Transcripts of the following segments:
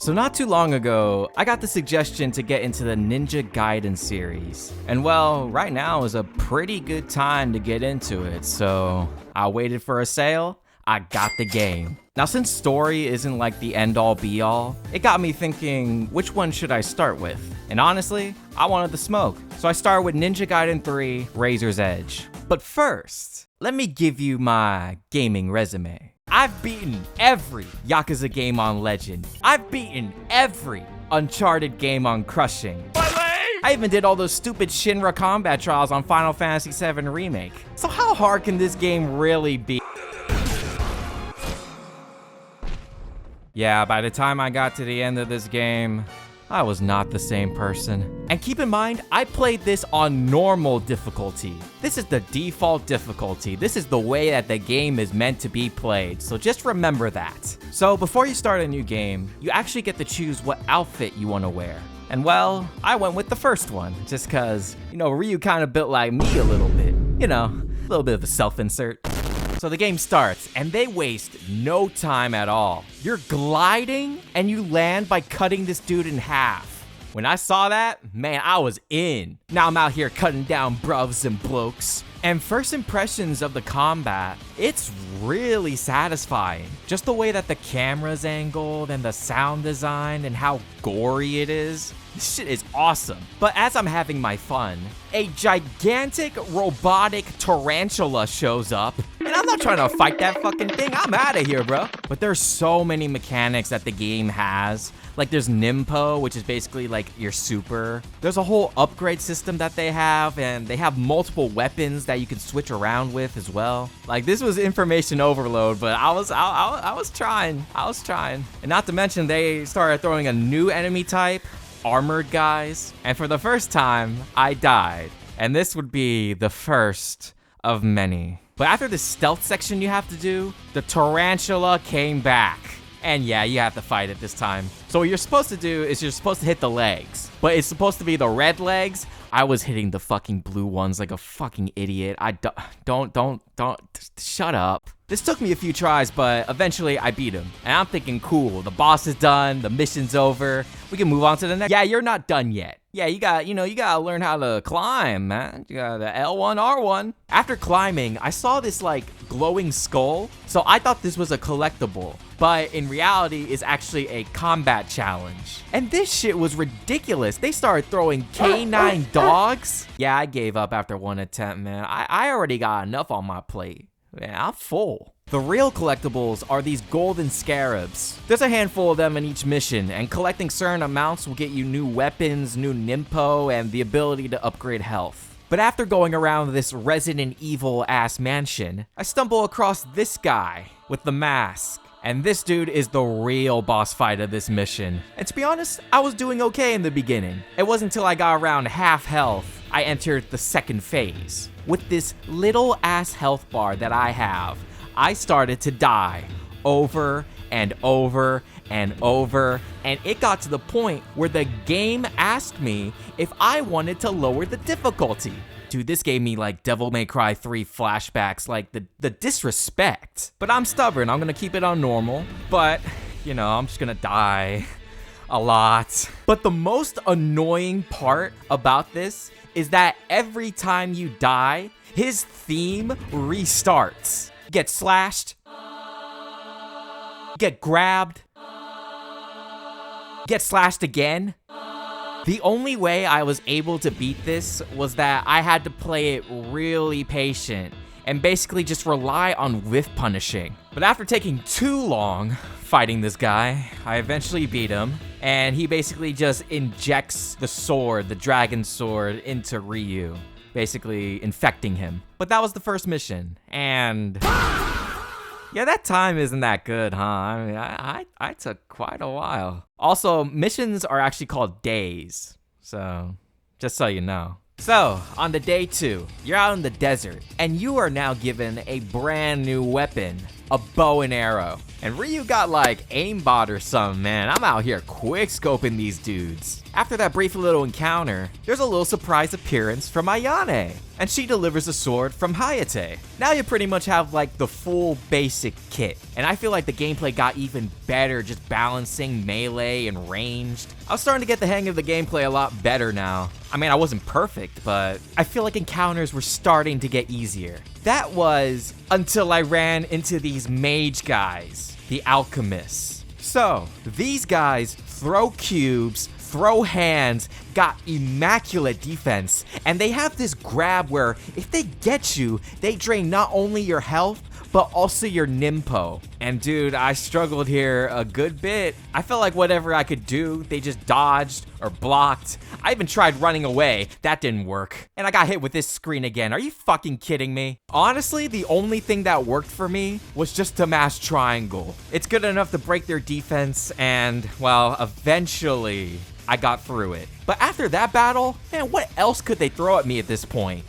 So not too long ago, I got the suggestion to get into the Ninja Gaiden series. And well, right now is a pretty good time to get into it, so I waited for a sale, I got the game. Now since story isn't like the end-all be-all, it got me thinking, which one should I start with? And honestly, I wanted the smoke, so I started with Ninja Gaiden 3, Razor's Edge. But first, let me give you my gaming resume. I've beaten every Yakuza game on Legend. I've beaten every Uncharted game on Crushing. I even did all those stupid Shinra combat trials on Final Fantasy VII Remake. So how hard can this game really be? Yeah, by the time I got to the end of this game, I was not the same person. And keep in mind, I played this on normal difficulty. This is the default difficulty. This is the way that the game is meant to be played, so just remember that. So before you start a new game, you actually get to choose what outfit you want to wear. And well, I went with the first one, just cause, Ryu kind of built like me a little bit. A little bit of a self-insert. So the game starts, and they waste no time at all. You're gliding, and you land by cutting this dude in half. When I saw that, man, I was in. Now I'm out here cutting down bruvs and blokes. And first impressions of the combat, it's really satisfying. Just the way that the camera's angled and the sound design and how gory it is. This shit is awesome. But as I'm having my fun, a gigantic robotic tarantula shows up. And I'm not trying to fight that fucking thing. I'm out of here, bro. But there's so many mechanics that the game has. Like there's Nimpo, which is basically like your super. There's a whole upgrade system that they have, and they have multiple weapons that you can switch around with as well. Like this was information overload, but I was trying. And not to mention they started throwing a new enemy type, armored guys. And for the first time, I died. And this would be the first of many. But after the stealth section you have to do, the tarantula came back. And yeah, you have to fight it this time. So what you're supposed to do is you're supposed to hit the legs. But it's supposed to be the red legs. I was hitting the fucking blue ones like a fucking idiot. Don't, shut up. This took me a few tries, but eventually I beat him. And I'm thinking, cool, the boss is done, the mission's over. We can move on to the next. Yeah, you're not done yet. Yeah, you gotta learn how to climb, man. You got the L1, R1. After climbing, I saw this like glowing skull. So I thought this was a collectible, but in reality it's actually a combat challenge. And this shit was ridiculous. They started throwing K9 dogs. Yeah, I gave up after one attempt, man. I already got enough on my plate. Man, I'm full. The real collectibles are these golden scarabs. There's a handful of them in each mission, and collecting certain amounts will get you new weapons, new Nimpo, and the ability to upgrade health. But after going around this Resident Evil-ass mansion, I stumble across this guy with the mask. And this dude is the real boss fight of this mission. And to be honest, I was doing okay in the beginning. It wasn't until I got around half health, I entered the second phase. With this little ass health bar that I have, I started to die over and over and over, and it got to the point where the game asked me if I wanted to lower the difficulty. Dude, this gave me like Devil May Cry 3 flashbacks, like the disrespect. But I'm stubborn, I'm gonna keep it on normal, but I'm just gonna die a lot. But the most annoying part about this is that every time you die, his theme restarts. Get slashed, get grabbed, get slashed again. The only way I was able to beat this was that I had to play it really patient and basically just rely on whiff punishing. But after taking too long fighting this guy, I eventually beat him, and he basically just injects the sword, the dragon sword, into Ryu, basically infecting him. But that was the first mission, and yeah, that time isn't that good, huh? I mean, I took quite a while. Also, missions are actually called days, so just so you know. So, on the day 2, you're out in the desert, and you are now given a brand new weapon. a bow and arrow. And Ryu got like aimbot or something, man. I'm out here quick scoping these dudes. After that brief little encounter, there's a little surprise appearance from Ayane, and she delivers a sword from Hayate. Now you pretty much have like the full basic kit, and I feel like the gameplay got even better just balancing melee and ranged. I was starting to get the hang of the gameplay a lot better now. I mean, I wasn't perfect, but I feel like encounters were starting to get easier. That was until I ran into these mage guys, the alchemists. So, these guys throw cubes, throw hands, got immaculate defense, and they have this grab where if they get you, they drain not only your health, but also your nimpo. And dude, I struggled here a good bit. I felt like whatever I could do, they just dodged or blocked. I even tried running away. That didn't work. And I got hit with this screen again. Are you fucking kidding me? Honestly, the only thing that worked for me was just to mash triangle. It's good enough to break their defense, and well, eventually I got through it. But after that battle, man, what else could they throw at me at this point?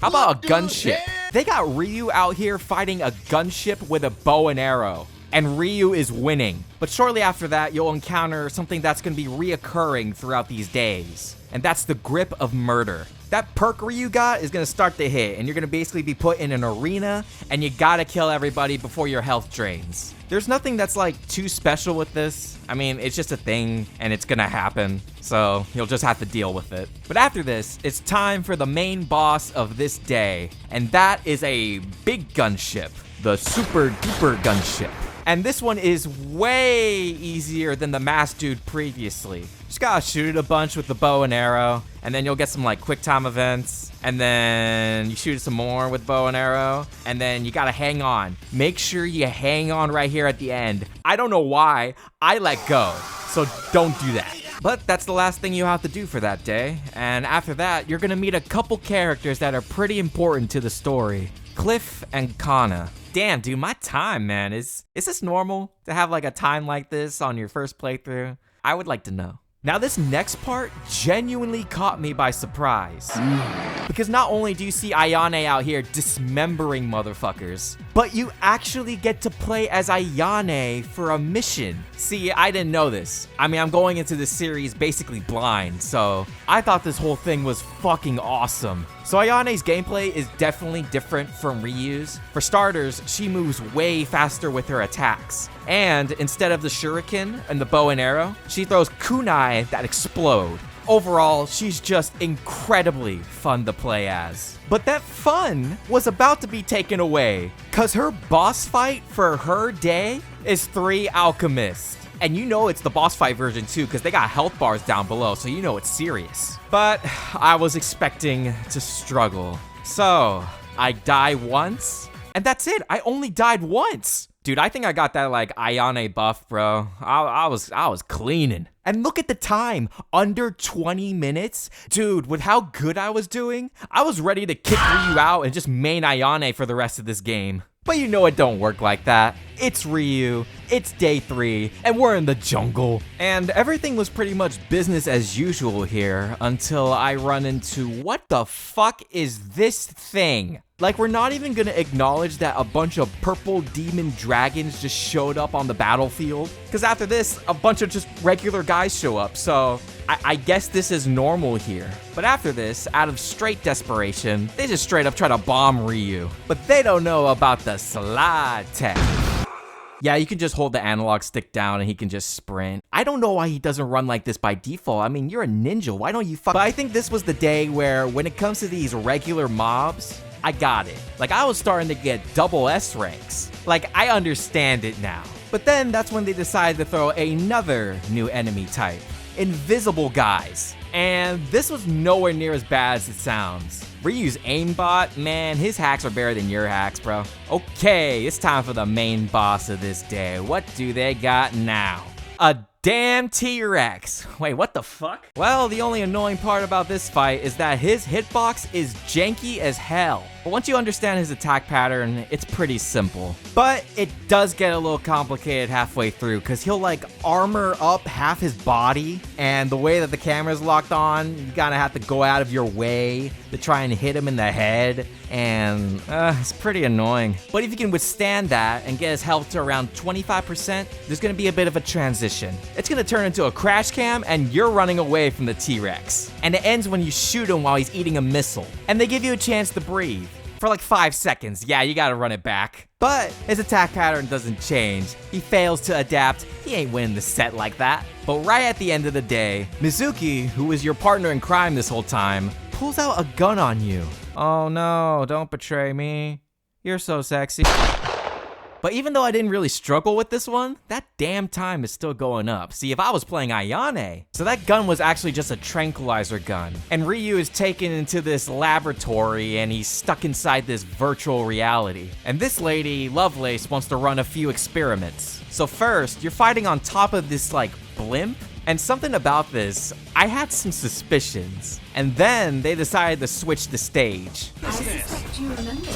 How about a gunship? They got Ryu out here fighting a gunship with a bow and arrow, and Ryu is winning. But shortly after that, you'll encounter something that's gonna be reoccurring throughout these days, and that's the grip of murder. That perk Ryu got is gonna start to hit, and you're gonna basically be put in an arena, and you gotta kill everybody before your health drains. There's nothing that's like too special with this. I mean, it's just a thing, and it's gonna happen, so you'll just have to deal with it. But after this, it's time for the main boss of this day, and that is a big gunship, the super duper gunship. And this one is way easier than the masked dude previously. Just gotta shoot it a bunch with the bow and arrow, and then you'll get some like quick time events, and then you shoot it some more with bow and arrow, and then you gotta hang on. Make sure you hang on right here at the end. I don't know why, I let go, so don't do that. But that's the last thing you have to do for that day, and after that, you're gonna meet a couple characters that are pretty important to the story. Cliff and Kana. Damn, dude, my time, man. Is this normal to have like a time like this on your first playthrough? I would like to know. Now this next part genuinely caught me by surprise. Because not only do you see Ayane out here dismembering motherfuckers, but you actually get to play as Ayane for a mission. See, I didn't know this. I mean, I'm going into this series basically blind, so I thought this whole thing was fucking awesome. So Ayane's gameplay is definitely different from Ryu's. For starters, she moves way faster with her attacks. And instead of the shuriken and the bow and arrow, she throws kunai that explode. Overall, she's just incredibly fun to play as. But that fun was about to be taken away, cause her boss fight for her day is 3 alchemists. And you know it's the boss fight version too, cause they got health bars down below, so you know it's serious. But I was expecting to struggle. So, I die once, and that's it, I only died once. Dude, I think I got that like Ayane buff, bro. I was cleaning. And look at the time, under 20 minutes. Dude, with how good I was doing, I was ready to kick Ryu out and just main Ayane for the rest of this game. But you know it don't work like that. It's Ryu, it's day 3, and we're in the jungle. And everything was pretty much business as usual here until I run into what the fuck is this thing? Like, we're not even gonna acknowledge that a bunch of purple demon dragons just showed up on the battlefield. Because after this, a bunch of just regular guys show up, so I guess this is normal here. But after this, out of straight desperation, they just straight up try to bomb Ryu. But they don't know about the slide tech. Yeah, you can just hold the analog stick down and he can just sprint. I don't know why he doesn't run like this by default. I mean, you're a ninja, why don't you fuck? But I think this was the day where, when it comes to these regular mobs, I got it. Like, I was starting to get double S ranks. Like, I understand it now. But then that's when they decided to throw another new enemy type. Invisible guys. And this was nowhere near as bad as it sounds. Ryu's aimbot, man, his hacks are better than your hacks, bro. Okay, it's time for the main boss of this day. What do they got now? A damn T-Rex. Wait, what the fuck? Well, the only annoying part about this fight is that his hitbox is janky as hell. But once you understand his attack pattern, it's pretty simple. But it does get a little complicated halfway through, because he'll like armor up half his body, and the way that the camera's locked on, you gotta have to go out of your way to try and hit him in the head. and it's pretty annoying. But if you can withstand that and get his health to around 25%, there's gonna be a bit of a transition. It's gonna turn into a crash cam and you're running away from the T-Rex. And it ends when you shoot him while he's eating a missile. And they give you a chance to breathe. For like 5 seconds, yeah, you gotta run it back. But his attack pattern doesn't change. He fails to adapt. He ain't winning the set like that. But right at the end of the day, Mizuki, who was your partner in crime this whole time, pulls out a gun on you. Oh no, don't betray me. You're so sexy. But even though I didn't really struggle with this one, that damn time is still going up. See, if I was playing Ayane, so that gun was actually just a tranquilizer gun. And Ryu is taken into this laboratory and he's stuck inside this virtual reality. And this lady, Lovelace, wants to run a few experiments. So first, you're fighting on top of this like blimp. And something about this, I had some suspicions. And then they decided to switch the stage. I suspect you remember.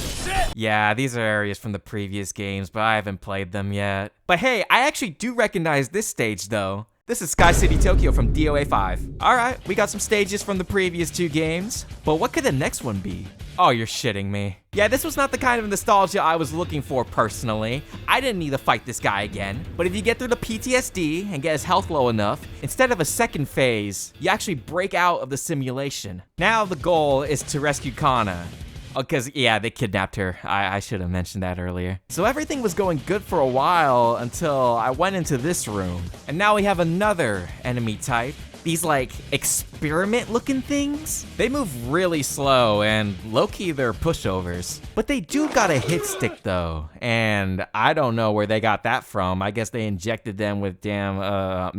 Yeah, these are areas from the previous games, but I haven't played them yet. But hey, I actually do recognize this stage though. This is Sky City Tokyo from DOA 5. Alright, we got some stages from the previous 2 games, but what could the next one be? Oh, you're shitting me. Yeah, this was not the kind of nostalgia I was looking for personally. I didn't need to fight this guy again. But if you get through the PTSD and get his health low enough, instead of a second phase, you actually break out of the simulation. Now the goal is to rescue Kana. Oh, cause yeah, they kidnapped her. I should have mentioned that earlier. So everything was going good for a while until I went into this room. And now we have another enemy type. These like experiment looking things. They move really slow and low-key they're pushovers. But they do got a hit stick though. And I don't know where they got that from. I guess they injected them with damn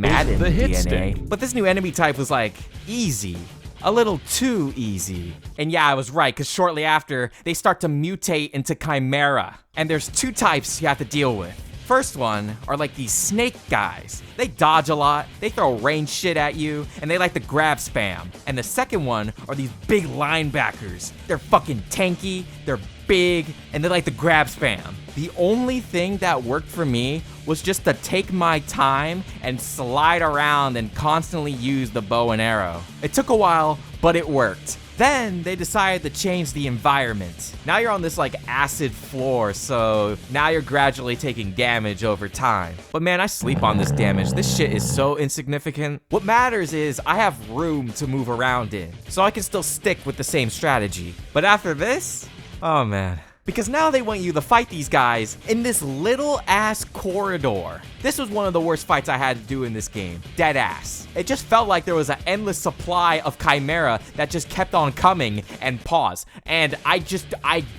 Madden the hit DNA. stick. But this new enemy type was like easy. A little too easy. And yeah, I was right, because shortly after, they start to mutate into Chimera. And there's 2 types you have to deal with. First one are like these snake guys. They dodge a lot, they throw range shit at you, and they like to grab spam. And the second one are these big linebackers. They're fucking tanky, they're big, and they like to grab spam. The only thing that worked for me was just to take my time and slide around and constantly use the bow and arrow. It took a while, but it worked. Then they decided to change the environment. Now you're on this like acid floor, so now you're gradually taking damage over time. But man, I sleep on this damage. This shit is so insignificant. What matters is I have room to move around in, so I can still stick with the same strategy. But after this, oh man. Because now they want you to fight these guys in this little ass corridor. This was one of the worst fights I had to do in this game. Dead ass. It just felt like there was an endless supply of Chimera that just kept on coming and pause. And I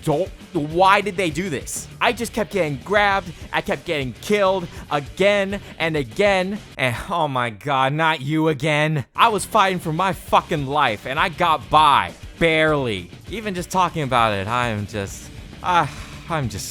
don't, why did they do this? I just kept getting grabbed. I kept getting killed again and again. And oh my God, not you again. I was fighting for my fucking life and I got by. Barely. Even just talking about it, I'm just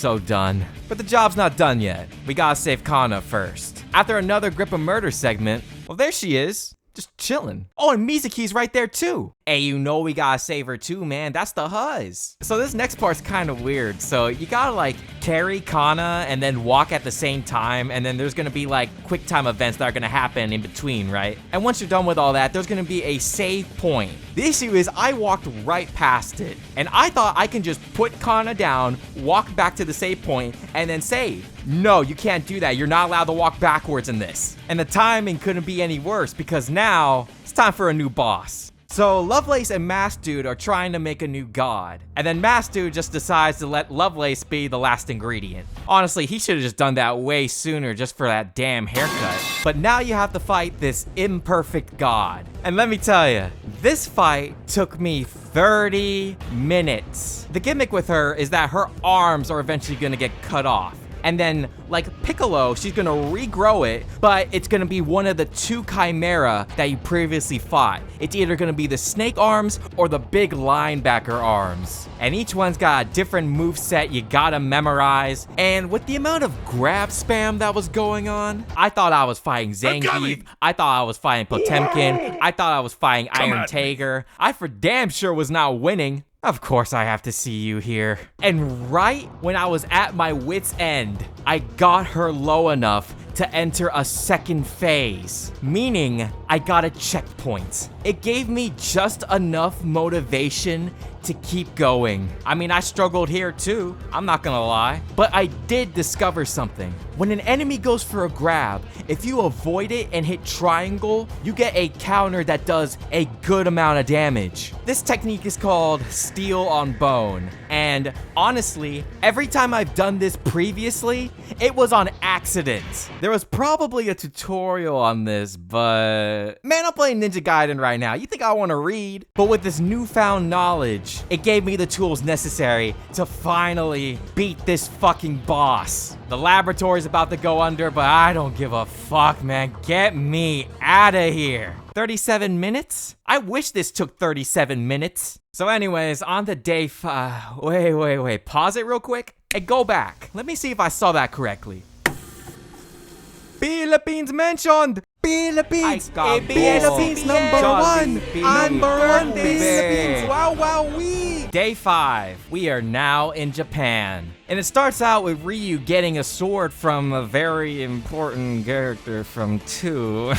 so done. But the job's not done yet. We gotta save Kana first. After another Grip of Murder segment, well, there she is. Just chilling. Oh, and Mizuki's right there too. Hey, you know we gotta save her too, man. That's the Huzz. So this next part's kind of weird. So you gotta like carry Kana and then walk at the same time. And then there's gonna be like quick time events that are gonna happen in between, right? And once you're done with all that, there's gonna be a save point. The issue is I walked right past it. And I thought I can just put Kana down, walk back to the save point, and then save. No, you can't do that. You're not allowed to walk backwards in this. And the timing couldn't be any worse because now it's time for a new boss. So Lovelace and Mask Dude are trying to make a new god. And then Mask Dude just decides to let Lovelace be the last ingredient. Honestly, he should have just done that way sooner just for that damn haircut. But now you have to fight this imperfect god. And let me tell you, this fight took me 30 minutes. The gimmick with her is that her arms are eventually gonna get cut off. And then, like Piccolo, she's gonna regrow it, but it's gonna be one of the 2 Chimera that you previously fought. It's either gonna be the snake arms or the big linebacker arms. And each one's got a different moveset you gotta memorize. And with the amount of grab spam that was going on, I thought I was fighting Zangief, I thought I was fighting Potemkin, I thought I was fighting Iron Tiger. I for damn sure was not winning. Of course I have to see you here. And right when I was at my wit's end, I got her low enough to enter a second phase, meaning I got a checkpoint. It gave me just enough motivation to keep going. I mean, I struggled here too, I'm not gonna lie. But I did discover something. When an enemy goes for a grab, if you avoid it and hit triangle, you get a counter that does a good amount of damage. This technique is called Steel on Bone. And honestly, every time I've done this previously, it was on accident. There was probably a tutorial on this, but man, I'm playing Ninja Gaiden right now. You think I want to read? But with this newfound knowledge, it gave me the tools necessary to finally beat this fucking boss. The laboratory's about to go under, but I don't give a fuck, man. Get me out of here. 37 minutes? I wish this took 37 minutes. So anyways, on to day 5. Wait. Pause it real quick and go back. Let me see if I saw that correctly. Philippines mentioned! Philippines! Philippines number one! Philippines! Wow, wee! Day 5. We are now in Japan. And it starts out with Ryu getting a sword from a very important character from 2.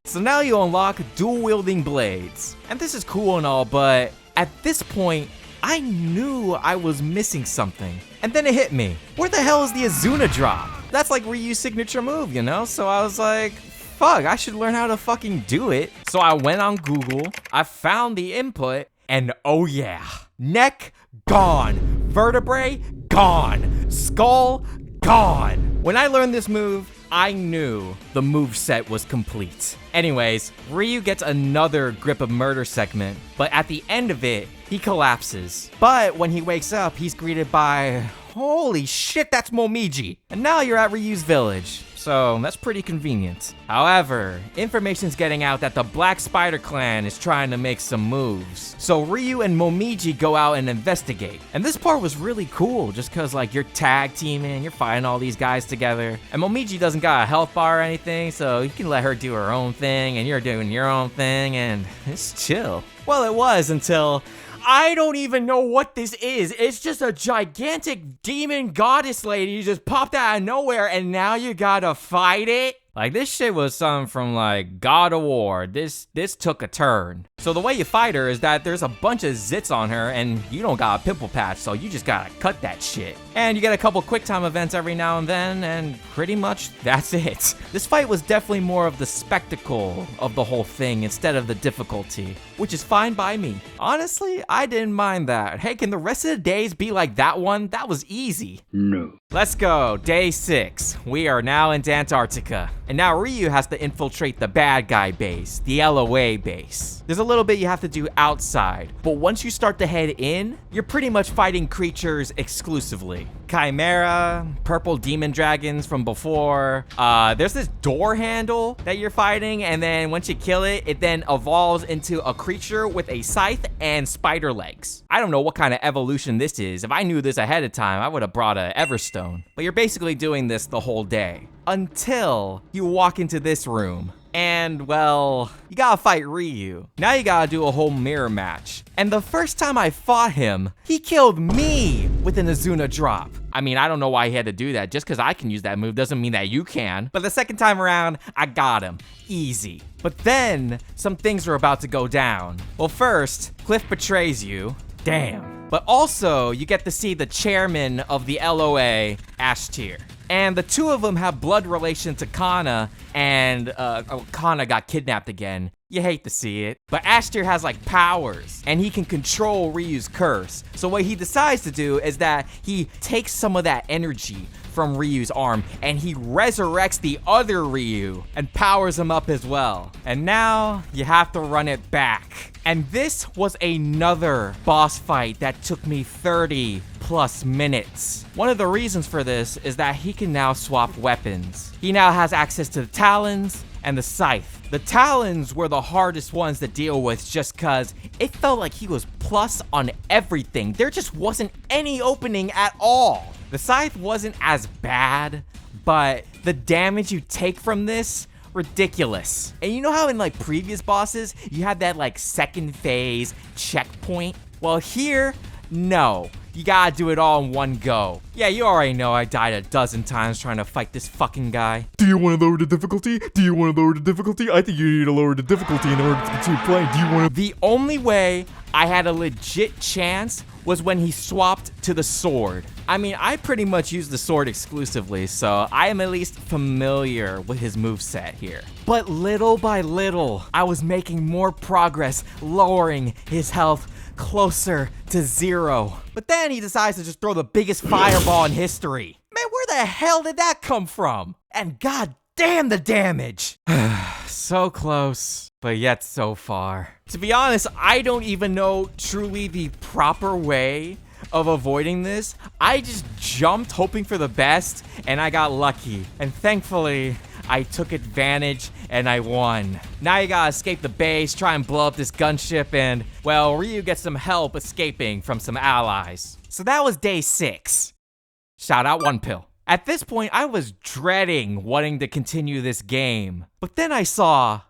So now you unlock dual-wielding blades. And this is cool and all, but at this point, I knew I was missing something. And then it hit me. Where the hell is the Azuna drop? That's like Ryu's signature move, you know? So I was like, fuck, I should learn how to fucking do it. So I went on Google, I found the input, and oh yeah, neck gone, vertebrae gone, skull gone. When I learned this move, I knew the moveset was complete. Anyways, Ryu gets another grip of murder segment, but at the end of it, he collapses. But when he wakes up, he's greeted by, holy shit, that's Momiji. And now you're at Ryu's village. So that's pretty convenient. However, information's getting out that the Black Spider Clan is trying to make some moves. So Ryu and Momiji go out and investigate. And this part was really cool just cause like you're tag teaming, you're fighting all these guys together. And Momiji doesn't got a health bar or anything, so you can let her do her own thing and you're doing your own thing and it's chill. Well, it was until I don't even know what this is. It's just a gigantic demon goddess lady who just popped out of nowhere and now you gotta fight it? Like, this shit was something from, like, God of War. This took a turn. So the way you fight her is that there's a bunch of zits on her, and you don't got a pimple patch, so you just gotta cut that shit. And you get a couple quick time events every now and then, and pretty much that's it. This fight was definitely more of the spectacle of the whole thing instead of the difficulty, which is fine by me. Honestly, I didn't mind that. Hey, can the rest of the days be like that one? That was easy. No. Let's go, day 6. We are now in Antarctica. And now Ryu has to infiltrate the bad guy base, the LOA base. There's a little bit you have to do outside, but once you start to head in, you're pretty much fighting creatures exclusively. Chimera, purple demon dragons from before. There's this door handle that you're fighting, and then once you kill it, it then evolves into a creature with a scythe and spider legs. I don't know what kind of evolution this is. If I knew this ahead of time, I would have brought a Everstone. But you're basically doing this the whole day until you walk into this room. And, well, you gotta fight Ryu. Now you gotta do a whole mirror match. And the first time I fought him, he killed me with an Azuna drop. I mean, I don't know why he had to do that. Just because I can use that move doesn't mean that you can. But the second time around, I got him. Easy. But then, some things were about to go down. Well, first, Cliff betrays you. Damn. But also, you get to see the chairman of the LOA, Ashtir. And the two of them have blood relation to Kana, and Kana got kidnapped again. You hate to see it. But Ashtir has like powers, and he can control Ryu's curse. So what he decides to do is that he takes some of that energy from Ryu's arm, and he resurrects the other Ryu and powers him up as well. And now you have to run it back. And this was another boss fight that took me 30+ minutes. One of the reasons for this is that he can now swap weapons. He now has access to the talons and the scythe. The talons were the hardest ones to deal with just cause it felt like he was plus on everything. There just wasn't any opening at all. The scythe wasn't as bad, but the damage you take from this, ridiculous. And you know how in like previous bosses, you had that like second phase checkpoint? Well here, no. You gotta do it all in one go. Yeah, you already know I died a dozen times trying to fight this fucking guy. Do you want to lower the difficulty? Do you want to lower the difficulty? I think you need to lower the difficulty in order to continue playing. Do you want to? The only way I had a legit chance was when he swapped to the sword. I mean, I pretty much use the sword exclusively, so I am at least familiar with his moveset here. But little by little, I was making more progress, lowering his health closer to 0. But then he decides to just throw the biggest fireball in history. Man, where the hell did that come from? And god damn the damage. So close, but yet so far. To be honest, I don't even know truly the proper way of avoiding this. I just jumped hoping for the best, and I got lucky. And thankfully, I took advantage and I won. Now you gotta escape the base, try and blow up this gunship, and, well, Ryu gets some help escaping from some allies. So that was day 6. Shout out One Pill. At this point, I was dreading wanting to continue this game. But then I saw...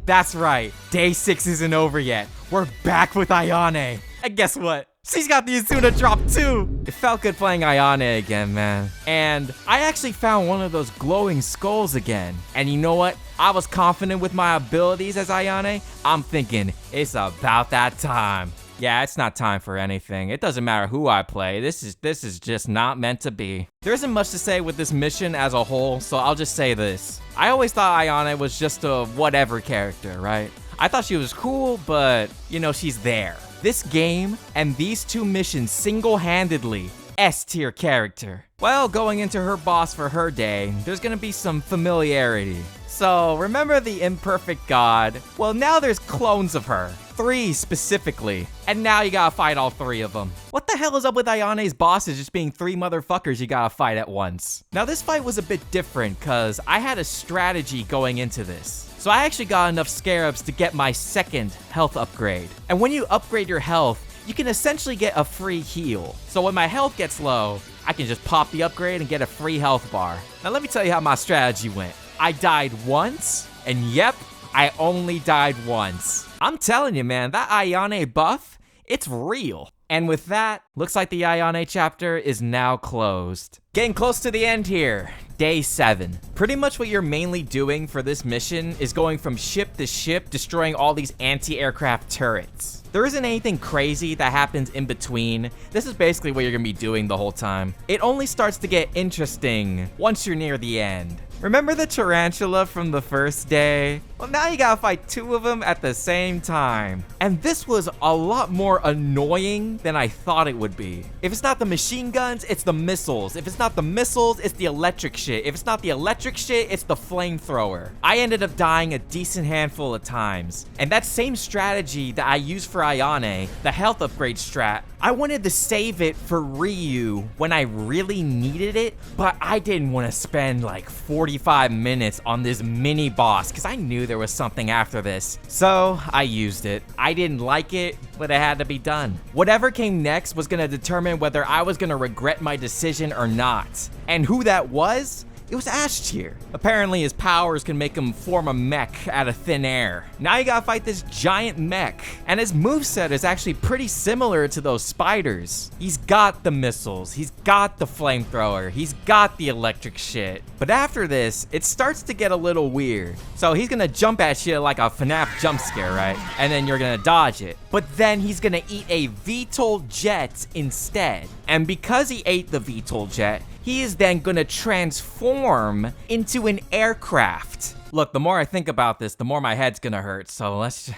That's right, day 6 isn't over yet. We're back with Ayane. And guess what? She's got the Asuna drop too! It felt good playing Ayane again, man. And I actually found one of those glowing skulls again. And you know what? I was confident with my abilities as Ayane. I'm thinking, it's about that time. Yeah, it's not time for anything. It doesn't matter who I play. This is just not meant to be. There isn't much to say with this mission as a whole, so I'll just say this. I always thought Ayane was just a whatever character, right? I thought she was cool, but, you know, she's there. This game and these 2 missions single-handedly S-tier character. Well, going into her boss for her day, there's gonna be some familiarity. So, remember the imperfect god? Well, now there's clones of her. 3 specifically. And now you gotta fight all 3 of them. What the hell is up with Ayane's bosses just being 3 motherfuckers you gotta fight at once? Now this fight was a bit different cause I had a strategy going into this. So I actually got enough scarabs to get my 2nd health upgrade. And when you upgrade your health, you can essentially get a free heal. So when my health gets low, I can just pop the upgrade and get a free health bar. Now let me tell you how my strategy went. I died once, and yep, I only died once. I'm telling you, man, that Ayane buff, it's real. And with that, looks like the Ayane chapter is now closed. Getting close to the end here. Day 7. Pretty much what you're mainly doing for this mission is going from ship to ship, destroying all these anti-aircraft turrets. There isn't anything crazy that happens in between. This is basically what you're gonna be doing the whole time. It only starts to get interesting once you're near the end. Remember the tarantula from the first day? Well, now you gotta fight 2 of them at the same time. And this was a lot more annoying than I thought it would be. If it's not the machine guns, it's the missiles. If it's not the missiles, it's the electric shit. If it's not the electric shit, it's the flamethrower. I ended up dying a decent handful of times. And that same strategy that I used for Ayane, the health upgrade strat, I wanted to save it for Ryu when I really needed it, but I didn't want to spend like 45 minutes on this mini boss because I knew there was something after this. So I used it. I didn't like it, but it had to be done. Whatever came next was gonna determine whether I was gonna regret my decision or not. And who that was? It was Ash tier. Apparently his powers can make him form a mech out of thin air. Now you gotta fight this giant mech. And his moveset is actually pretty similar to those spiders. He's got the missiles, he's got the flamethrower, he's got the electric shit. But after this, it starts to get a little weird. So he's gonna jump at you like a FNAF jump scare, right? And then you're gonna dodge it. But then he's gonna eat a VTOL jet instead. And because he ate the VTOL jet, he is then gonna transform into an aircraft. Look, the more I think about this, the more my head's gonna hurt, so let's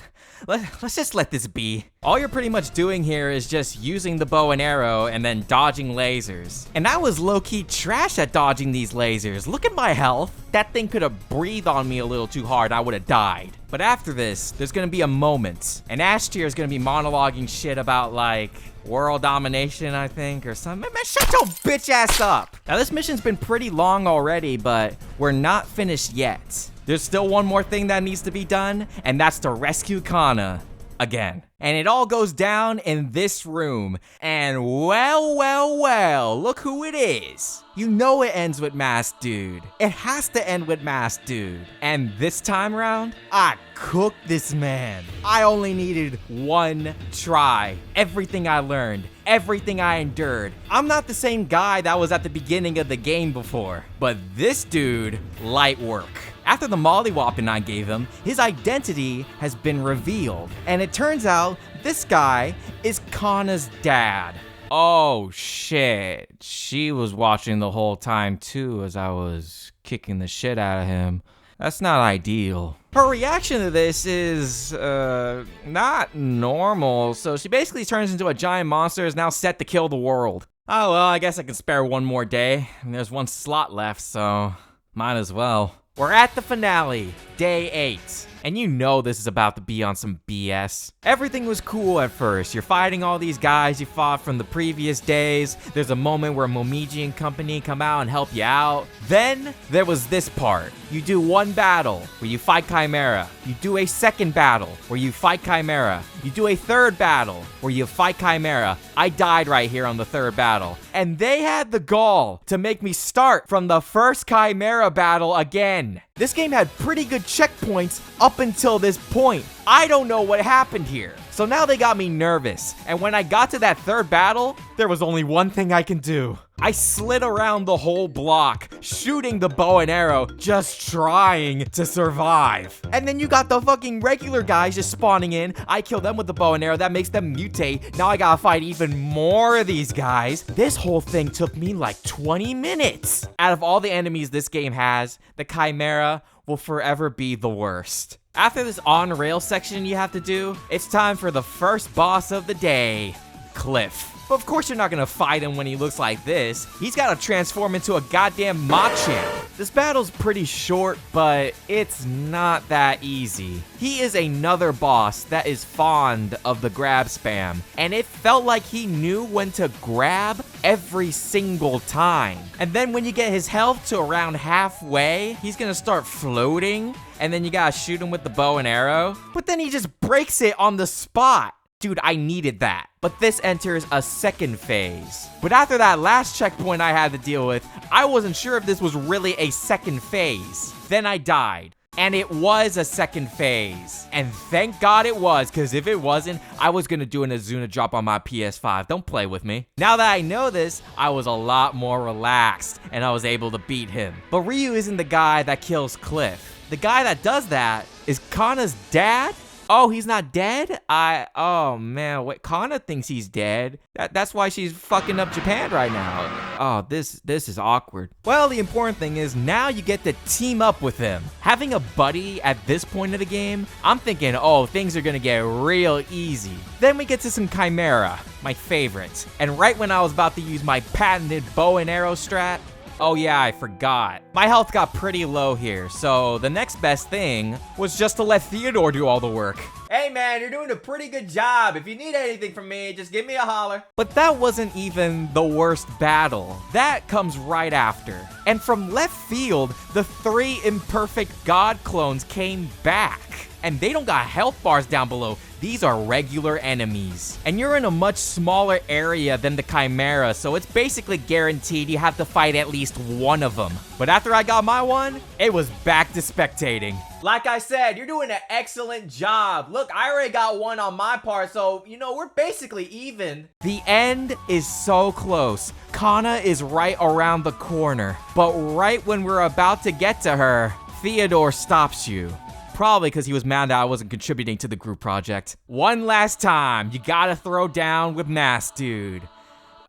just let this be. All you're pretty much doing here is just using the bow and arrow and then dodging lasers. And I was low-key trash at dodging these lasers. Look at my health. That thing could have breathed on me a little too hard, I would have died. But after this, there's gonna be a moment, and Ash tier is gonna be monologuing shit about like world domination, I think, or something. Man, shut your bitch ass up. Now this mission's been pretty long already, but we're not finished yet. There's still one more thing that needs to be done, and that's to rescue Kana again. And it all goes down in this room. And well, look who it is. You know it ends with Masked Dude. It has to end with Masked Dude. And this time around, I cooked this man. I only needed one try. Everything I learned, everything I endured. I'm not the same guy that was at the beginning of the game before, but this dude, light work. After the mollywhopping I gave him, his identity has been revealed. And it turns out this guy is Kana's dad. Oh shit, she was watching the whole time too as I was kicking the shit out of him. That's not ideal. Her reaction to this is, not normal, so she basically turns into a giant monster is now set to kill the world. Oh well, I guess I can spare one more day, and there's one slot left, so might as well. We're at the finale, day 8. And you know this is about to be on some BS. Everything was cool at first. You're fighting all these guys you fought from the previous days. There's a moment where Momiji and company come out and help you out. Then there was this part. You do one battle where you fight Chimera. You do a second battle where you fight Chimera. You do a third battle where you fight Chimera. I died right here on the third battle. And they had the gall to make me start from the first Chimera battle again. This game had pretty good checkpoints up until this point. I don't know what happened here. So now they got me nervous. And when I got to that third battle, there was only one thing I can do. I slid around the whole block, shooting the bow and arrow, just trying to survive. And then you got the fucking regular guys just spawning in. I kill them with the bow and arrow, that makes them mutate. Now I gotta fight even more of these guys. This whole thing took me like 20 minutes. Out of all the enemies this game has, the Chimera will forever be the worst. After this on-rail section you have to do, it's time for the first boss of the day, Cliff. But of course you're not gonna fight him when he looks like this. He's gotta transform into a goddamn Machamp. This battle's pretty short, but it's not that easy. He is another boss that is fond of the grab spam, and it felt like he knew when to grab every single time. And then when you get his health to around halfway, he's gonna start floating, and then you gotta shoot him with the bow and arrow. But then he just breaks it on the spot. Dude, I needed that. But this enters a second phase. But after that last checkpoint I had to deal with, I wasn't sure if this was really a second phase. Then I died. And it was a second phase. And thank God it was, because if it wasn't, I was gonna do an Azuna drop on my PS5. Don't play with me. Now that I know this, I was a lot more relaxed, and I was able to beat him. But Ryu isn't the guy that kills Cliff. The guy that does that is Kana's dad? Oh, he's not dead? Oh man, wait, Kana thinks he's dead. That's why she's fucking up Japan right now. Oh, this is awkward. Well, the important thing is now you get to team up with him. Having a buddy at this point of the game, I'm thinking, oh, things are gonna get real easy. Then we get to some Chimera, my favorite. And right when I was about to use my patented bow and arrow strat, oh yeah, I forgot. My health got pretty low here, so the next best thing was just to let Theodore do all the work. Hey man, you're doing a pretty good job. If you need anything from me, just give me a holler. But that wasn't even the worst battle. That comes right after. And from left field, the 3 imperfect god clones came back. And they don't got health bars down below. These are regular enemies. And you're in a much smaller area than the Chimera, so it's basically guaranteed you have to fight at least one of them. But after I got my one, it was back to spectating. Like I said, you're doing an excellent job. Look, I already got one on my part, so, you know, we're basically even. The end is so close. Kana is right around the corner. But right when we're about to get to her, Theodore stops you. Probably because he was mad that I wasn't contributing to the group project. One last time, you gotta throw down with Masked Dude.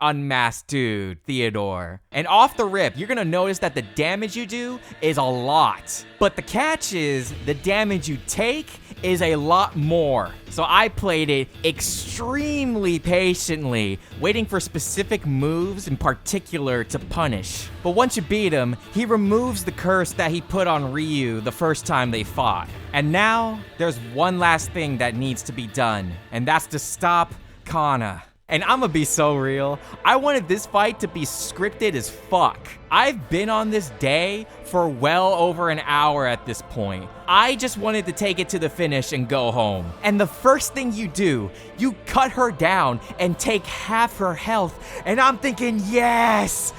Unmasked Dude, Theodore. And off the rip, you're gonna notice that the damage you do is a lot. But the catch is, the damage you take is a lot more. So I played it extremely patiently, waiting for specific moves in particular to punish. But once you beat him, he removes the curse that he put on Ryu the first time they fought. And now, there's one last thing that needs to be done, and that's to stop Kana. And I'ma be so real, I wanted this fight to be scripted as fuck. I've been on this day for well over an hour at this point. I just wanted to take it to the finish and go home. And the first thing you do, you cut her down and take half her health. And I'm thinking, yes,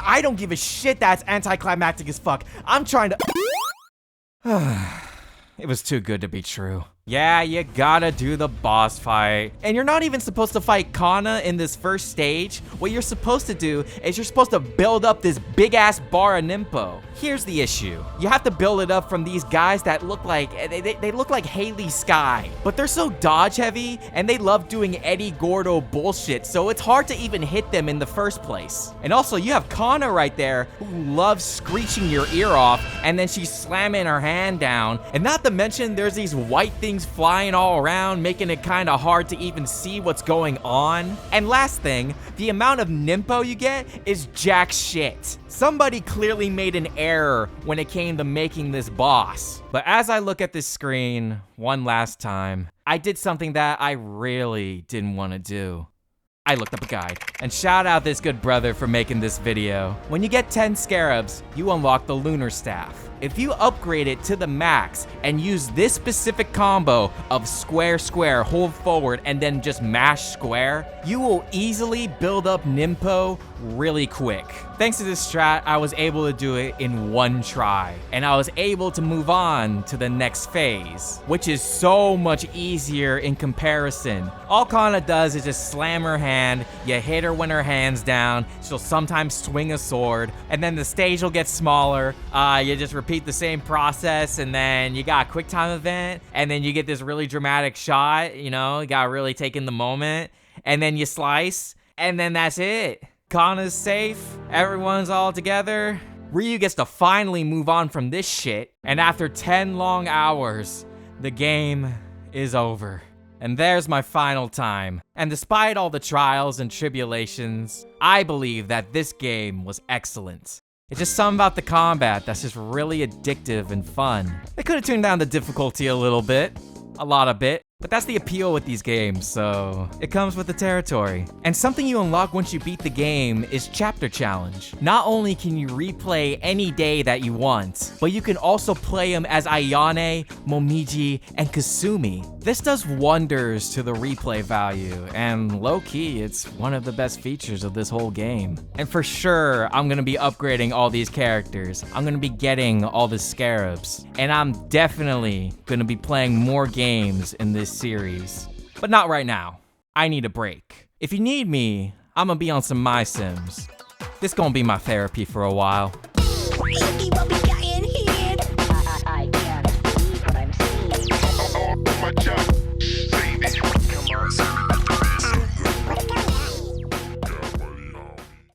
I don't give a shit that's anticlimactic as fuck. I'm trying to... It was too good to be true. Yeah, you gotta do the boss fight. And you're not even supposed to fight Kana in this first stage. What you're supposed to do is you're supposed to build up this big ass bar of Nimpo. Here's the issue. You have to build it up from these guys that look like, they look like Haley Sky. But they're so dodge heavy and they love doing Eddie Gordo bullshit, so it's hard to even hit them in the first place. And also you have Kana right there who loves screeching your ear off and then she's slamming her hand down. And not to mention there's these white things flying all around, making it kind of hard to even see what's going on. And last thing, the amount of Nimpo you get is jack shit. Somebody clearly made an error when it came to making this boss. But as I look at this screen one last time, I did something that I really didn't want to do. I looked up a guide, and shout out this good brother for making this video. When you get 10 scarabs, you unlock the lunar staff. If you upgrade it to the max and use this specific combo of square, square, hold forward, and then just mash square, you will easily build up Nimpo really quick. Thanks to this strat, I was able to do it in one try, and I was able to move on to the next phase, which is so much easier in comparison. All Kana does is just slam her hand, you hit her when her hand's down, she'll sometimes swing a sword, and then the stage will get smaller, you just repeat the same process, and then you got a quick time event, and then you get this really dramatic shot, you know, you gotta really take in the moment, and then you slice, and then that's it. Kana's safe, everyone's all together. Ryu gets to finally move on from this shit, and after 10 long hours, the game is over. And there's my final time. And despite all the trials and tribulations, I believe that this game was excellent. It's just something about the combat that's just really addictive and fun. They could have tuned down the difficulty a little bit, a lot of bit, but that's the appeal with these games, so it comes with the territory. And something you unlock once you beat the game is Chapter Challenge. Not only can you replay any day that you want, but you can also play them as Ayane, Momiji, and Kasumi. This does wonders to the replay value, and low-key, it's one of the best features of this whole game. And for sure, I'm gonna be upgrading all these characters. I'm gonna be getting all the scarabs, and I'm definitely gonna be playing more games in this series. But not right now. I need a break. If you need me, I'm gonna be on some My Sims. This gonna be my therapy for a while.